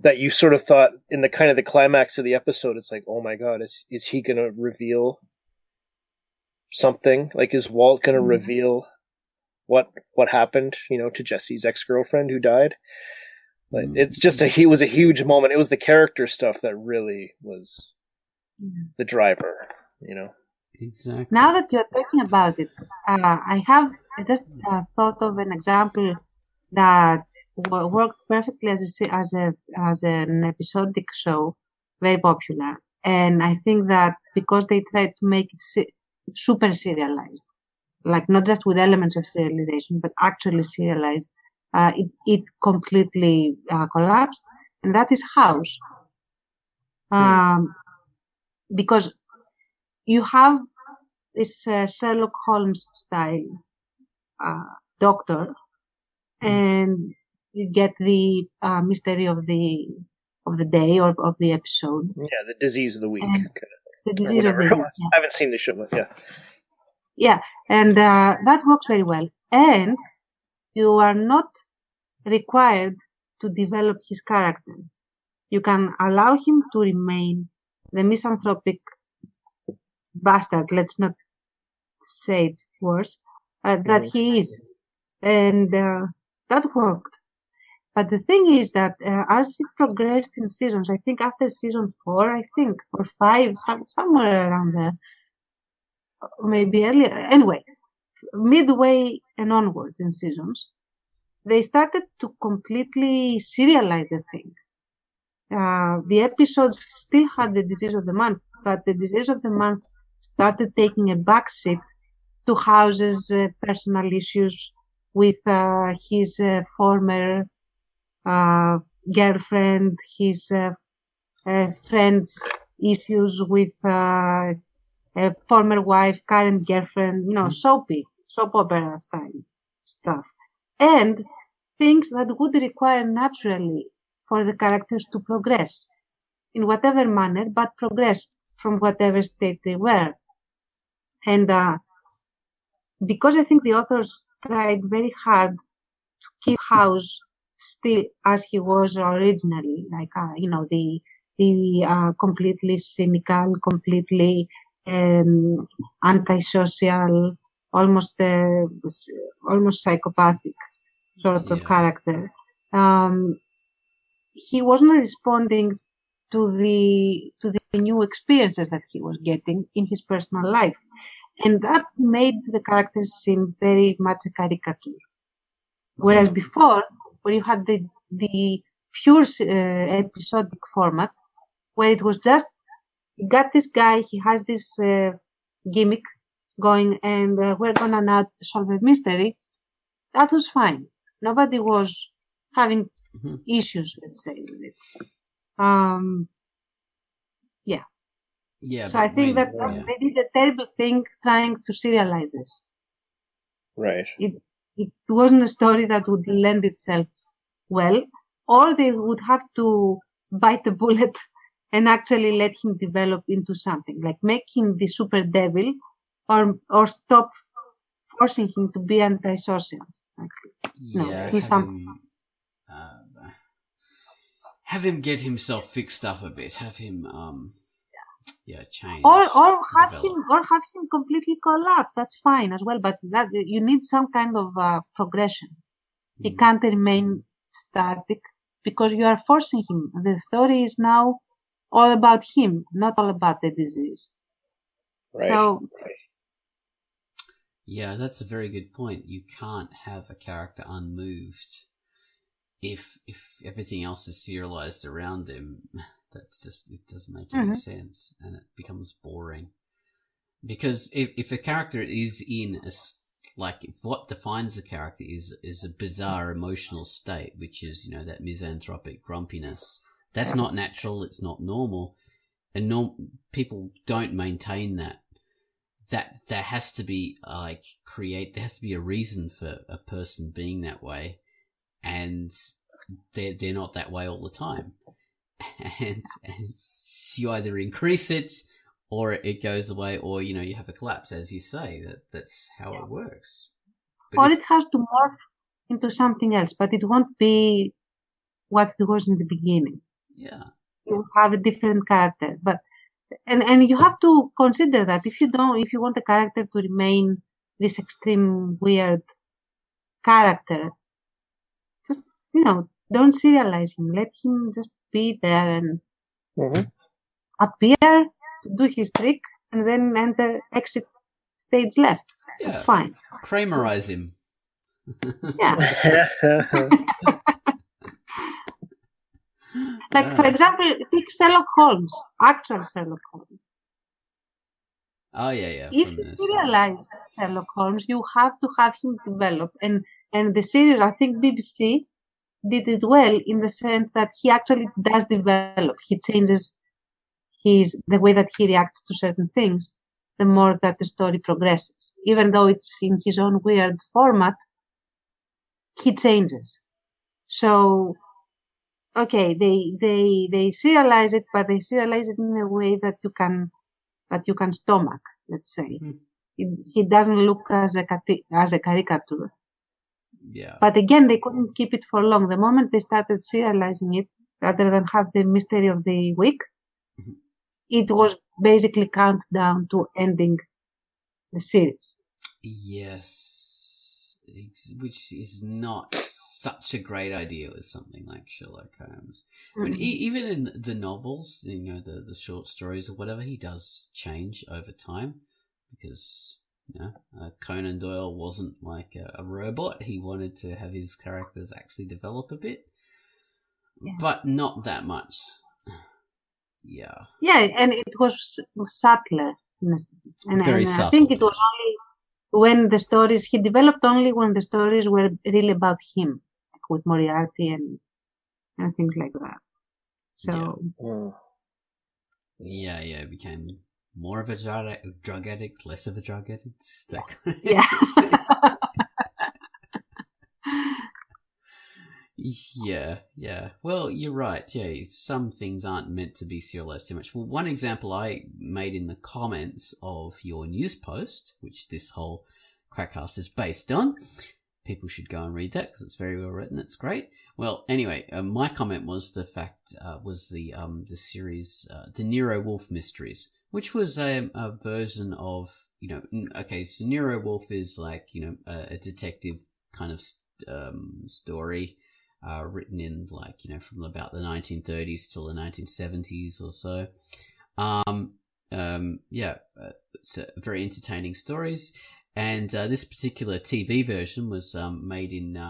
that you sort of thought in the kind of the climax of the episode. It's like, oh my God, is he going to reveal something? Like, is Walt going to reveal what happened, to Jesse's ex-girlfriend who died? Like, it's just he was a huge moment. It was the character stuff that really was the driver, Exactly. Now that you're talking about it, I have just thought of an example that worked perfectly as an episodic show, very popular. And I think that because they tried to make it super serialized, like not just with elements of serialization, but actually serialized, it completely collapsed, and that is House. Because you have this Sherlock Holmes style doctor, and you get the mystery of the day or of the episode. Yeah, the disease of the week. Kind of thing. The disease of the week. Yeah. I haven't seen the show, but yeah. Yeah, and that works very well. And you are not required to develop his character. You can allow him to remain the misanthropic bastard, let's not say it worse, that he is. And that worked. But the thing is that as it progressed in seasons, I think after season 4, or 5, somewhere around there, maybe earlier, anyway, midway and onwards in seasons, they started to completely serialize the thing. The episodes still had the disease of the month, but the disease of the month started taking a backseat to House's personal issues with his former girlfriend, his friend's issues with a former wife, current girlfriend, soap opera style stuff. And things that would require naturally for the characters to progress in whatever manner, but progress from whatever state they were. And because I think the authors tried very hard to keep House still as he was originally, like the completely cynical, completely antisocial, almost psychopathic sort of character. He wasn't responding to the new experiences that he was getting in his personal life, and that made the characters seem very much a caricature. Whereas before, where you had the pure episodic format, where it was just, you got this guy, he has this gimmick going, and we're gonna now solve a mystery. That was fine. Nobody was having issues, let's say, with it. Yeah. Yeah. So I think that they did a terrible thing trying to serialize this. Right. It wasn't a story that would lend itself well, or they would have to bite the bullet and actually let him develop into something, like make him the super devil, or stop forcing him to be antisocial. Like, do something. Have him get himself fixed up a bit. Have him change. Or have him completely collapse. That's fine as well. But that you need some kind of progression. He can't remain static because you are forcing him. The story is now all about him, not all about the disease. Right. So, yeah, that's a very good point. You can't have a character unmoved if everything else is serialized around him. That's just, it doesn't make any sense, and it becomes boring. Because if a character is in if what defines the character is a bizarre emotional state, which is, that misanthropic grumpiness, that's not natural, it's not normal, and people don't maintain that. That there has to be there has to be a reason for a person being that way, and they're not that way all the time. And you either increase it or it goes away, or you have a collapse, as you say. That's how it works. Or it has to morph into something else, but it won't be what it was in the beginning. Yeah, you have a different character, but and you have to consider that if you want the character to remain this extreme weird character, just don't serialize him. Let him just be there and appear to do his trick, and then exit stage left. Yeah. That's fine. Kramerize him. Yeah. For example, take Sherlock Holmes, actual Sherlock Holmes. Oh yeah. If you serialize Sherlock Holmes, you have to have him develop, and the series, I think BBC did it well in the sense that he actually does develop. He changes the way that he reacts to certain things the more that the story progresses. Even though it's in his own weird format, he changes. So, okay, they serialize it, but they serialize it in a way that you can stomach, let's say. He doesn't look as a caricature. Yeah. But again, they couldn't keep it for long. The moment they started serializing it, rather than have the mystery of the week, it was basically countdown to ending the series. Yes, which is not such a great idea with something like Sherlock Holmes. I mean, even in the novels, the short stories or whatever, he does change over time because Conan Doyle wasn't like a robot. He wanted to have his characters actually develop a bit, but not that much. Yeah. Yeah, and it was subtler. Very subtle. I think it was only when he developed only when the stories were really about him, like with Moriarty and things like that. So. Yeah, it became more of a drug addict, less of a drug addict. That kind of Yeah. Well, you're right. Yeah, some things aren't meant to be serialized too much. Well, one example I made in the comments of your news post, which this whole Quackcast is based on, people should go and read that because it's very well written. It's great. Well, anyway, my comment was the fact was the series the Nero Wolfe Mysteries, which was a version of, you know, okay, so Nero Wolfe is like, you know, a detective kind of story written in, like, you know, from about the 1930s till the 1970s or so. It's very entertaining stories. And this particular TV version was made in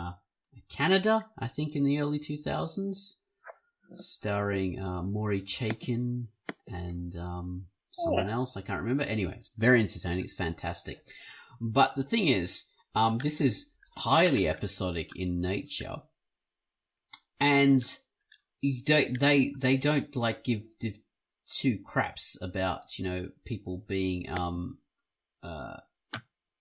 Canada, I think, in the early 2000s, starring Maury Chaykin and someone else. I can't remember. Anyway, it's very entertaining. It's fantastic. But the thing is, this is highly episodic in nature, and they don't like give two craps about, you know, people being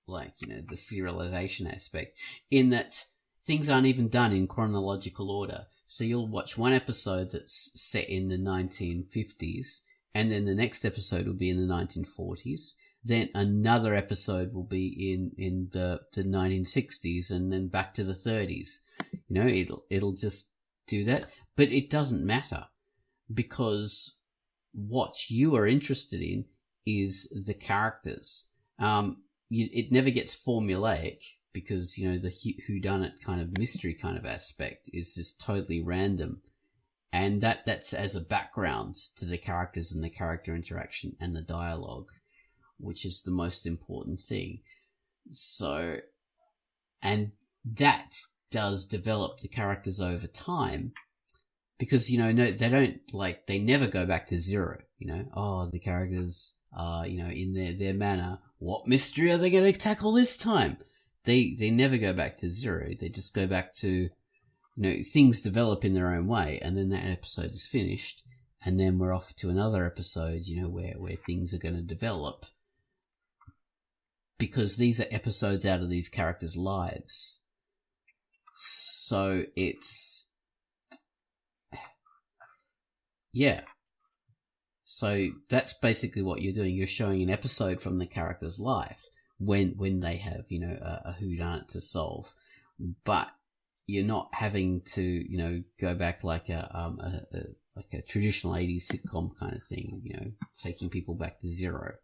like, you know, the serialization aspect, in that things aren't even done in chronological order. So you'll watch one episode that's set in the 1950s, and then the next episode will be in the 1940s. Then another episode will be in the 1960s, and then back to the 30s. You know, it'll just do that, but it doesn't matter, because what you are interested in is the characters. It never gets formulaic, because, you know, the whodunit kind of mystery kind of aspect is just totally random. And that's as a background to the characters and the character interaction and the dialogue, which is the most important thing. So, and that does develop the characters over time, because, you know, no, they never go back to zero, you know. Oh, the characters are, you know, in their manner. What mystery are they going to tackle this time? They never go back to zero. They just go back to, you know, things develop in their own way, and then that episode is finished, and then we're off to another episode, you know, where things are going to develop, because these are episodes out of these characters' lives. So it's, yeah. So that's basically what you're doing. You're showing an episode from the character's life when they have, you know, a whodunit to solve, but you're not having to, you know, go back like a traditional 80s sitcom kind of thing, you know, taking people back to zero.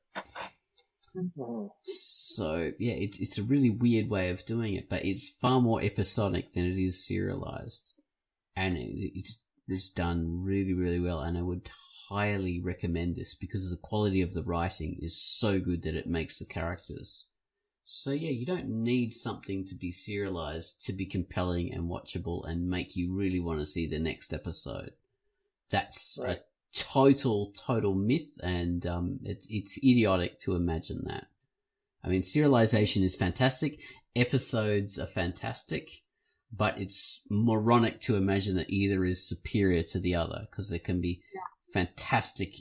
So yeah, it's a really weird way of doing it, but it's far more episodic than it is serialized, and it's done really, really well. And I would highly recommend this, because of the quality of the writing is so good that it makes the characters. So yeah, you don't need something to be serialized to be compelling and watchable and make you really want to see the next episode. That's right. A total myth, and it's idiotic to imagine that. I mean, serialization is fantastic, episodes are fantastic, but it's moronic to imagine that either is superior to the other, because there can be fantastic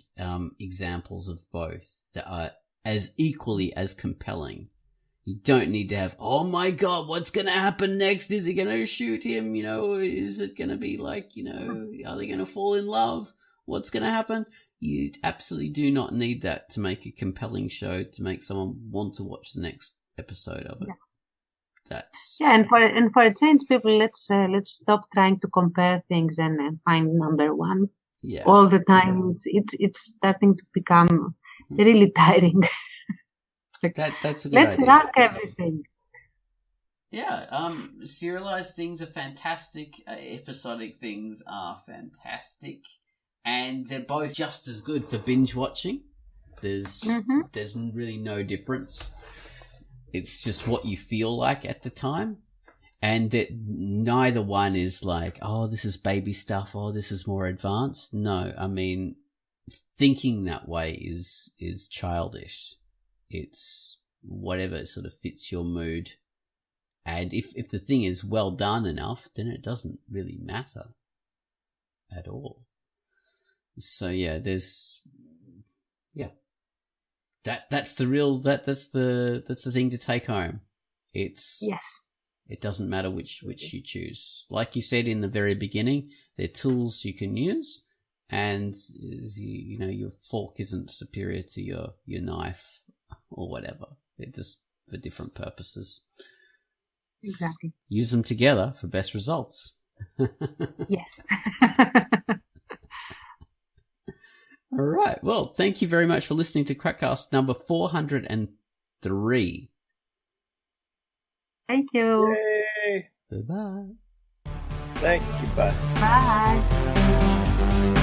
examples of both that are as equally as compelling. You don't need to have, oh my god, what's going to happen next? Is he going to shoot him? You know, is it going to be like, you know, are they going to fall in love? What's going to happen? You absolutely do not need that to make a compelling show, to make someone want to watch the next episode of it. That's and for a change, people, let's stop trying to compare things and find number one. Yeah. All the time, it's starting to become really tiring. That's a good Let's idea. rank everything. Yeah, serialized things are fantastic. Episodic things are fantastic, and they're both just as good for binge watching. There's really no difference. It's just what you feel like at the time, and that neither one is like, oh, this is baby stuff, oh, this is more advanced. No, I mean, thinking that way is childish. It's whatever sort of fits your mood. And if the thing is well done enough, then it doesn't really matter at all. So yeah, that's the thing to take home. It doesn't matter which you choose. Like you said in the very beginning, they're tools you can use, and you know, your fork isn't superior to your knife or whatever. They're just for different purposes. Exactly. Use them together for best results. Yes. All right. Well, thank you very much for listening to Quackcast number 403. Thank you. Yay! Bye-bye. Thank you. Bye. Bye.